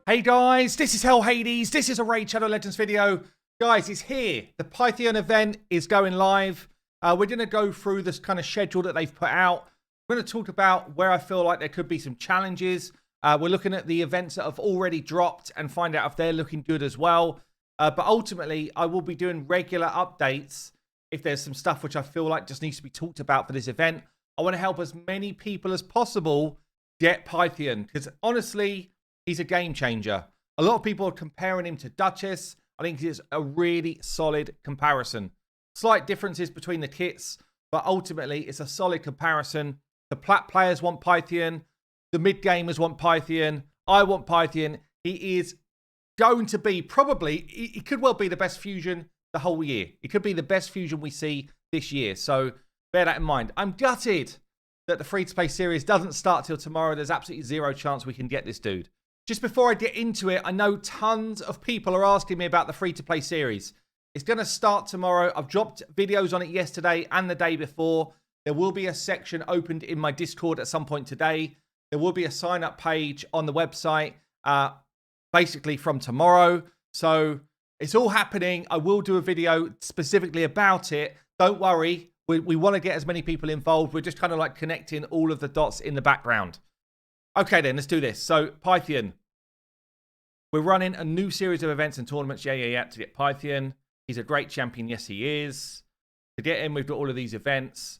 Hey guys, this is Hell Hades. This is a Raid Shadow Legends video. Guys, it's here. The Pythion event is going live. We're going to go through this kind of schedule that they've put out. We're going to talk about where I feel like there could be some challenges. We're looking at the events that have already dropped and find out if they're looking good as well. But ultimately, I will be doing regular updates if there's some stuff which I feel like just needs to be talked about for this event. I want to help as many people as possible get Pythion, because honestly, he's a game changer. A lot of people are comparing him to Duchess. I think it's a really solid comparison. Slight differences between the kits, but ultimately it's a solid comparison. The plat players want Pythion. The mid gamers want Pythion. I want Pythion. He is going to be probably, he could well be the best fusion the whole year. It could be the best fusion we see this year. So bear that in mind. I'm gutted that the free-to-play series doesn't start till tomorrow. There's absolutely zero chance we can get this dude. Just before I get into it, I know tons of people are asking me about the free-to-play series. It's going to start tomorrow. I've dropped videos on it yesterday and the day before. There will be a section opened in my Discord at some point today. There will be a sign-up page on the website basically from tomorrow. So it's all happening. I will do a video specifically about it. Don't worry. We want to get as many people involved. We're just kind of like connecting all of the dots in the background. Okay, then, let's do this. So, Pythion. We're running a new series of events and tournaments. Yeah, to get Pythion. He's a great champion. Yes, he is. To get him, we've got all of these events.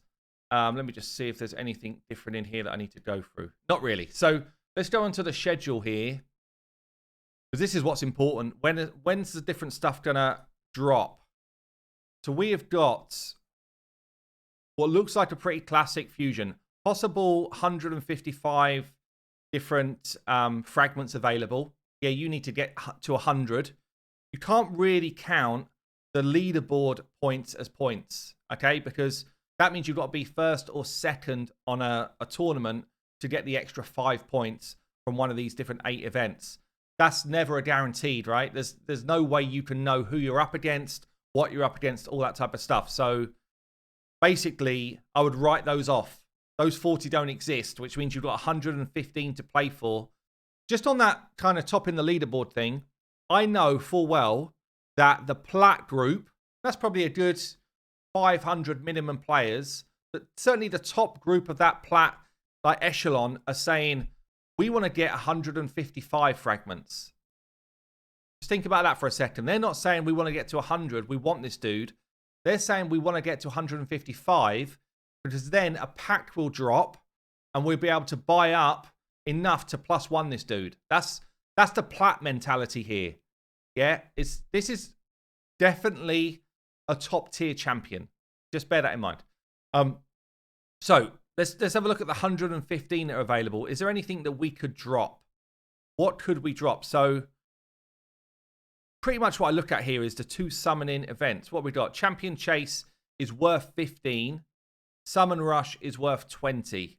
Let me just see if there's anything different in here that I need to go through. Not really. So, let's go onto the schedule here. Because this is what's important. When's the different stuff going to drop? So, we have got what looks like a pretty classic fusion. Possible 155 different fragments available. Yeah, you need to get to 100. You can't really count the leaderboard points as points, okay? Because that means you've got to be first or second on a tournament to get the extra 5 points from one of these different 8 events. That's never a guaranteed, right? There's no way you can know who you're up against, what you're up against, all that type of stuff. So basically, I would write those off. Those 40 don't exist, which means you've got 115 to play for. Just on that kind of top in the leaderboard thing, I know full well that the plat group, that's probably a good 500 minimum players. But certainly the top group of that plat, like echelon, are saying, we want to get 155 fragments. Just think about that for a second. They're not saying we want to get to 100. We want this dude. They're saying we want to get to 155. Because then a pack will drop and we'll be able to buy up enough to +1 this dude. That's the plat mentality here. Yeah, this is definitely a top tier champion. Just bear that in mind. So let's have a look at the 115 that are available. Is there anything that we could drop? What could we drop? So pretty much what I look at here is the 2 summoning events. What we got? Champion Chase is worth 15. Summon Rush is worth 20.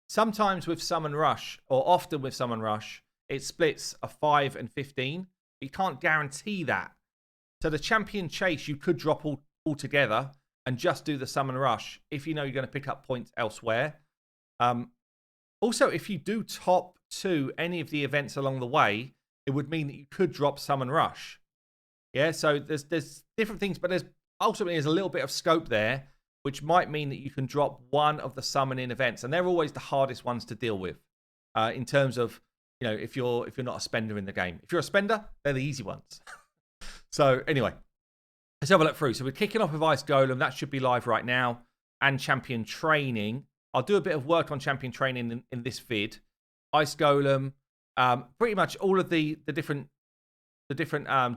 Sometimes with Summon Rush, or often with Summon Rush, it splits a 5 and 15. You can't guarantee that. So the Champion Chase, you could drop all together and just do the Summon Rush if you know you're going to pick up points elsewhere. Also, if you do top 2 any of the events along the way, it would mean that you could drop Summon Rush. Yeah, so there's different things, but ultimately there's a little bit of scope there, which might mean that you can drop one of the summoning events. And they're always the hardest ones to deal with in terms of, you know, if you're not a spender in the game. If you're a spender, they're the easy ones. So anyway, let's have a look through. So we're kicking off with Ice Golem. That should be live right now. And Champion Training. I'll do a bit of work on Champion Training in this vid. Ice Golem. Pretty much all of the different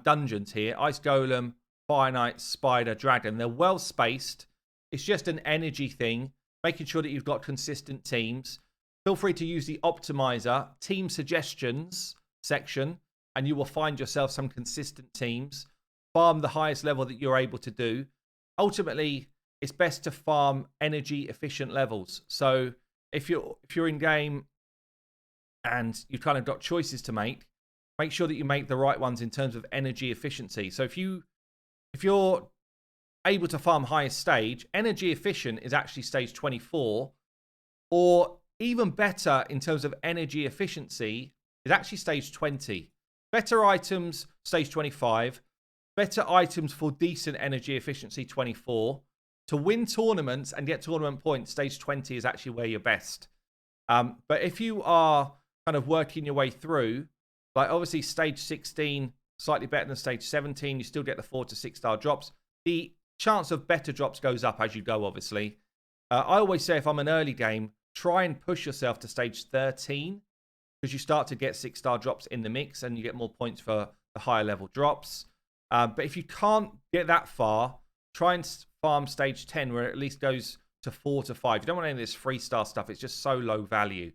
dungeons here. Ice Golem, Fire Knight, Spider, Dragon. They're well spaced. It's just an energy thing, making sure that you've got consistent teams. Feel free to use the optimizer team suggestions section, and you will find yourself some consistent teams. Farm the highest level that you're able to do. Ultimately, it's best to farm energy efficient levels. So if you're in game and you've kind of got choices to make sure that you make the right ones in terms of energy efficiency. So if you're able to farm highest stage, energy efficient is actually stage 24, or even better in terms of energy efficiency is actually stage 20. better items, stage 25. Better items for decent energy efficiency, 24. To win tournaments and get tournament points, stage 20 is actually where you're best. But if you are kind of working your way through, like obviously stage 16, slightly better than stage 17, you still get the 4 to 6 star drops. The chance of better drops goes up as you go, obviously. I always say if I'm an early game, try and push yourself to stage 13 because you start to get 6 star drops in the mix and you get more points for the higher level drops. But if you can't get that far, try and farm stage 10 where it at least goes to 4 to 5. You don't want any of this 3-star stuff. It's just so low value.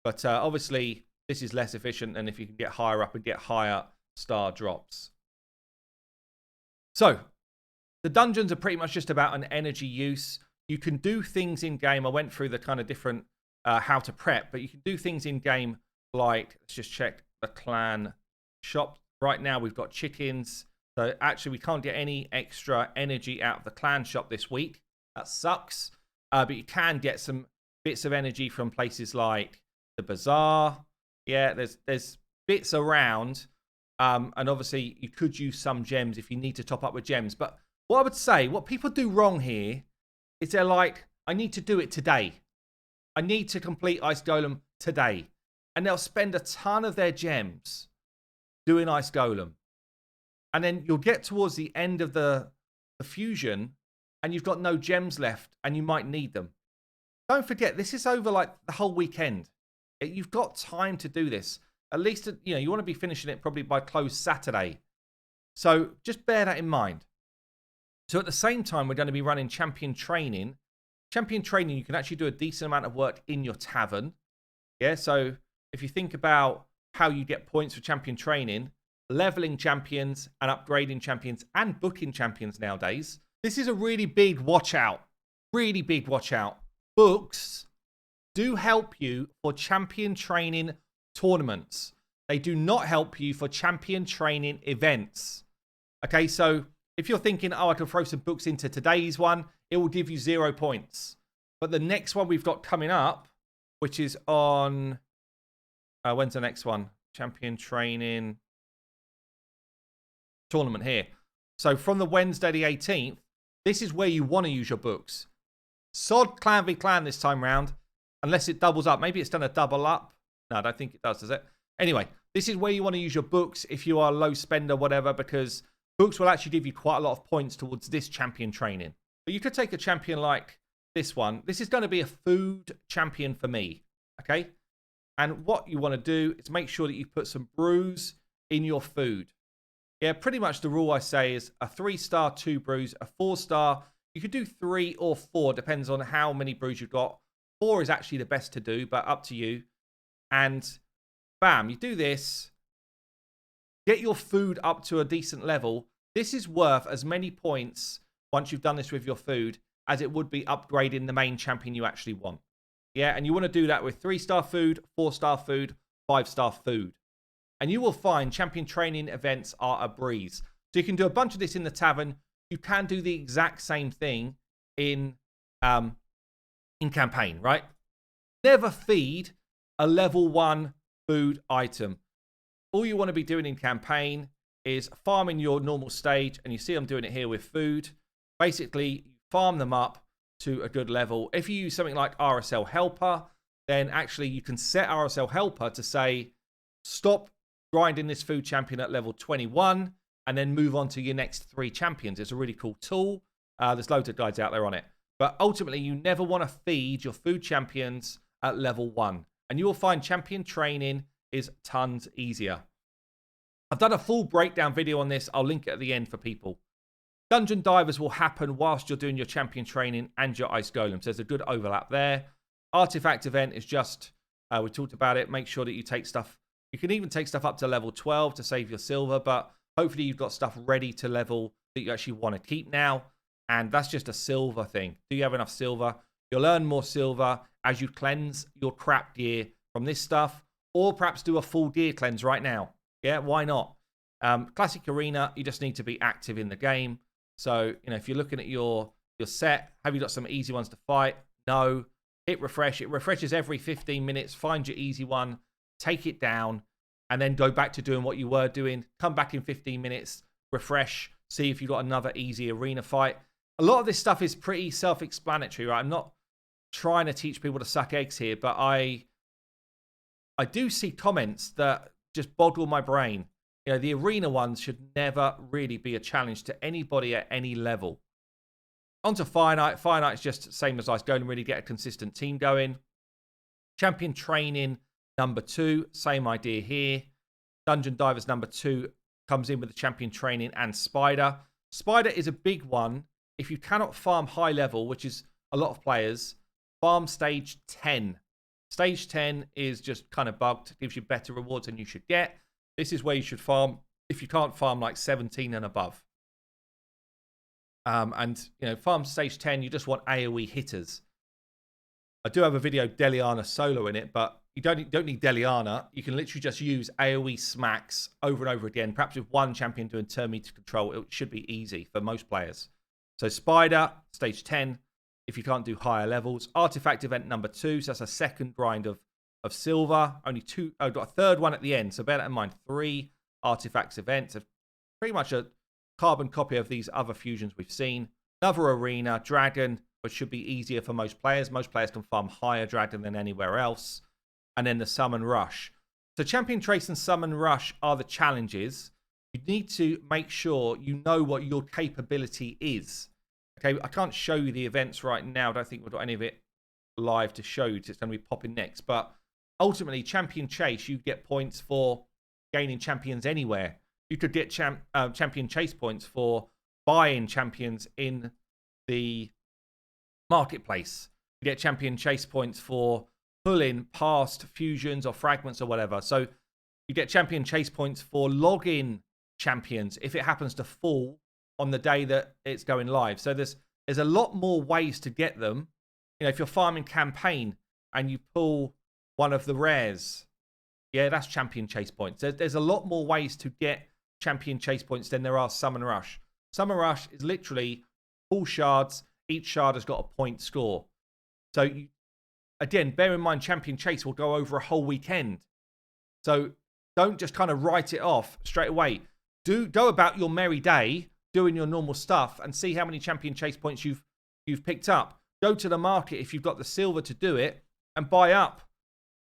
But obviously, this is less efficient than if you can get higher up and get higher star drops. So, the dungeons are pretty much just about an energy use. You can do things in-game. I went through the kind of different how to prep, but you can do things in-game like, let's just check the clan shop. Right now, we've got chickens. So actually, we can't get any extra energy out of the clan shop this week. That sucks. But you can get some bits of energy from places like the bazaar. Yeah, there's bits around. And obviously, you could use some gems if you need to top up with gems. But what I would say, what people do wrong here is they're like, I need to do it today. I need to complete Ice Golem today. And they'll spend a ton of their gems doing Ice Golem. And then you'll get towards the end of the fusion and you've got no gems left and you might need them. Don't forget, this is over like the whole weekend. You've got time to do this. At least, you know, you want to be finishing it probably by close Saturday. So just bear that in mind. So at the same time, we're going to be running champion training. Champion training, you can actually do a decent amount of work in your tavern. Yeah, so if you think about how you get points for champion training, leveling champions and upgrading champions and booking champions nowadays. This is a really big watch out. Really big watch out. Books do help you for champion training tournaments. They do not help you for champion training events. Okay, so if you're thinking, oh, I can throw some books into today's one, it will give you 0 points. But the next one we've got coming up, which is on... when's the next one? Champion training... tournament here. So from the Wednesday the 18th, this is where you want to use your books. Sod clan v clan this time round, unless it doubles up. Maybe it's done a double up. No, I don't think it does it? Anyway, this is where you want to use your books if you are a low spender, whatever, because books will actually give you quite a lot of points towards this champion training. But you could take a champion like this one. This is going to be a food champion for me, okay? And what you want to do is make sure that you put some brews in your food. Yeah, pretty much the rule I say is a 3-star, 2 brews, a 4-star. You could do 3 or 4, depends on how many brews you've got. 4 is actually the best to do, but up to you. And bam, you do this. Get your food up to a decent level. This is worth as many points once you've done this with your food as it would be upgrading the main champion you actually want. Yeah, and you want to do that with 3-star food, 4-star food, 5-star food. And you will find champion training events are a breeze. So you can do a bunch of this in the tavern. You can do the exact same thing in campaign, right? Never feed a level 1 food item. All you want to be doing in campaign is farming your normal stage. And you see I'm doing it here with food. Basically, you farm them up to a good level. If you use something like RSL Helper, then actually you can set RSL Helper to say, stop grinding this food champion at level 21 and then move on to your next 3 champions. It's a really cool tool. There's loads of guides out there on it. But ultimately, you never want to feed your food champions at level 1. And you will find champion training is tons easier. I've done a full breakdown video on this. I'll link it at the end for people. Dungeon divers will happen whilst you're doing your champion training and your ice golems. There's a good overlap there. Artifact event is just, we talked about it. Make sure that you take stuff. You can even take stuff up to level 12 to save your silver, but hopefully you've got stuff ready to level that you actually want to keep now. And that's just a silver thing. Do you have enough silver? You'll earn more silver as you cleanse your crap gear from this stuff, or perhaps do a full gear cleanse right now. Yeah, why not? Classic Arena, you just need to be active in the game. So, you know, if you're looking at your set, have you got some easy ones to fight? No. Hit refresh. It refreshes every 15 minutes. Find your easy one. Take it down. and then go back to doing what you were doing. Come back in 15 minutes, refresh, see if you've got another easy arena fight. A lot of this stuff is pretty self-explanatory, right? I'm not trying to teach people to suck eggs here, but I do see comments that just boggle my brain. You know, the arena ones should never really be a challenge to anybody at any level. On to Finite. Finite's just the same as I was going to really get a consistent team going. Champion Training number 2, same idea here. Dungeon Divers number 2 comes in with the Champion Training and Spider. Spider is a big one. If you cannot farm high level, which is a lot of players, farm stage 10. Stage 10 is just kind of bugged, gives you better rewards than you should get. This is where you should farm if you can't farm like 17 and above. And, you know, farm stage 10, you just want AoE hitters. I do have a video Deliana solo in it, but you don't need Deliana. You can literally just use AoE smacks over and over again. Perhaps with one champion doing turn meter control, it should be easy for most players. So Spider, stage 10, if you can't do higher levels. Artifact event number 2, so that's a second grind of silver. Only 2, I've got a third one at the end, so bear that in mind. 3 artifacts events, pretty much a carbon copy of these other fusions we've seen. Another arena, dragon, which should be easier for most players. Most players can farm higher dragon than anywhere else. And then the summon rush. So champion trace and summon rush are the challenges. You need to make sure you know what your capability is. Okay, I can't show you the events right now. I don't think we've got any of it live to show you. It's going to be popping next. But ultimately, champion chase, you get points for gaining champions anywhere. You could get champion chase points for buying champions in the marketplace. You get champion chase points for pulling past fusions or fragments or whatever. So you get champion chase points for logging champions if it happens to fall on the day that it's going live. So there's a lot more ways to get them. You know, if you're farming campaign and you pull one of the rares, yeah, that's champion chase points. There's a lot more ways to get champion chase points than there are summon rush. Summon rush is literally pull shards. Each shard has got a point score. So again, bear in mind, champion chase will go over a whole weekend. So don't just kind of write it off straight away. Go about your merry day doing your normal stuff and see how many champion chase points you've picked up. Go to the market if you've got the silver to do it and buy up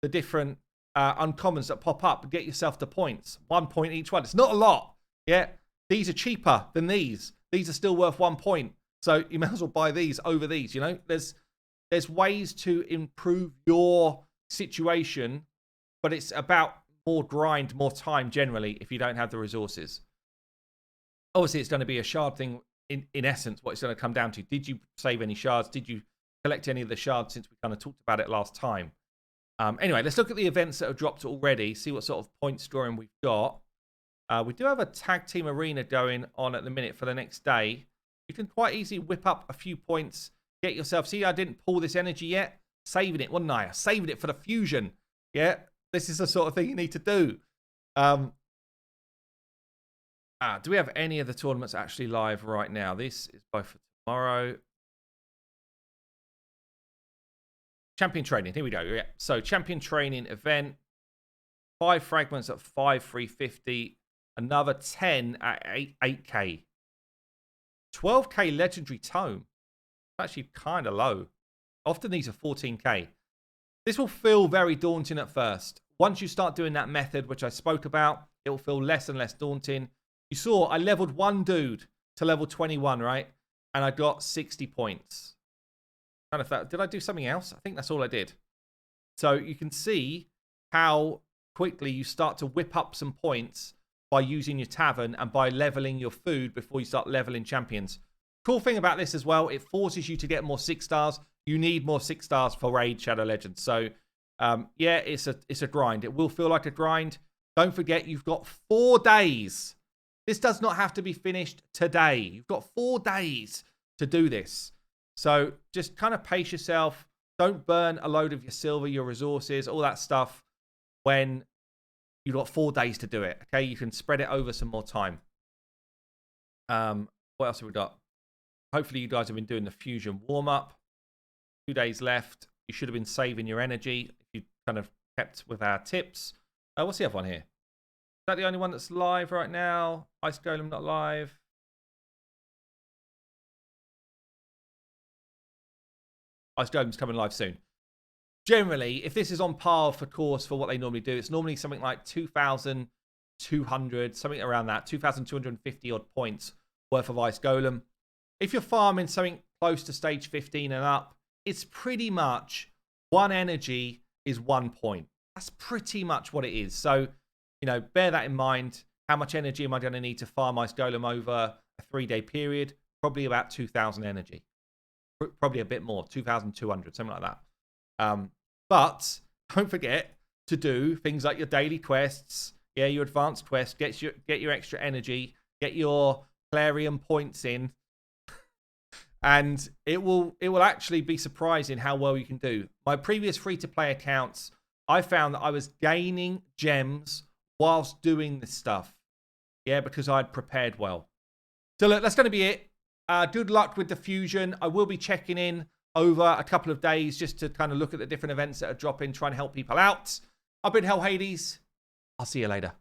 the different uncommons that pop up and get yourself the points. 1 point each one. It's not a lot. Yeah, these are cheaper than these. These are still worth 1 point. So you may as well buy these over these. You know, there's ways to improve your situation, but it's about more grind, more time generally if you don't have the resources. Obviously, it's going to be a shard thing in essence, what it's going to come down to. Did you save any shards? Did you collect any of the shards since we kind of talked about it last time? Anyway, let's look at the events that have dropped already, see what sort of point scoring we've got. We do have a tag team arena going on at the minute for the next day. You can quite easily whip up a few points, get yourself... See, I didn't pull this energy yet. Saving it, wasn't I? Saving it for the fusion. Yeah, this is the sort of thing you need to do. Do we have any of the tournaments actually live right now? This is both for tomorrow. Champion training. Here we go. Yeah. So champion training event. 5 fragments at 5,350. Another 10 at 8K. 12K legendary tome. Actually kind of low. Often these are 14K. This will feel very daunting at first. Once you start doing that method, which I spoke about, it will feel less and less daunting. You saw I leveled one dude to level 21, right? And I got 60 points. Kind of thought, did I do something else? I think that's all I did. So you can see how quickly you start to whip up some points by using your tavern and by leveling your food before you start leveling champions. Cool thing about this as well, it forces you to get more 6 stars. You need more 6 stars for Raid Shadow Legends. So yeah, it's a grind. It will feel like a grind. Don't forget, you've got 4 days. This does not have to be finished today. You've got 4 days to do this. So just kind of pace yourself. Don't burn a load of your silver, your resources, all that stuff when you've got 4 days to do it. Okay, you can spread it over some more time. What else have we got? Hopefully you guys have been doing the fusion warm-up. 2 days left. You should have been saving your energy if you kind of kept with our tips. What's the other one here? that the only one that's live right now? Ice Golem not live. Ice Golem's coming live soon. Generally, if this is on par for course for what they normally do, it's normally something like 2,200, something around that, 2,250 odd points worth of Ice Golem. If you're farming something close to stage 15 and up, it's pretty much 1 energy is 1 point. That's pretty much what it is. So, you know, bear that in mind. How much energy am I going to need to farm Ice Golem over a 3-day period? Probably about 2,000 energy. Probably a bit more, 2,200, something like that. But don't forget to do things like your daily quests, yeah, your advanced quests, get your extra energy, get your Clarion points in, and it will actually be surprising how well you can do. My previous free-to-play accounts, I found that I was gaining gems whilst doing this stuff, yeah, because I'd prepared well. So look, that's going to be it. Good luck with the fusion. I will be checking in over a couple of days just to kind of look at the different events that are dropping, try and help people out. I've been Hell Hades. I'll see you later.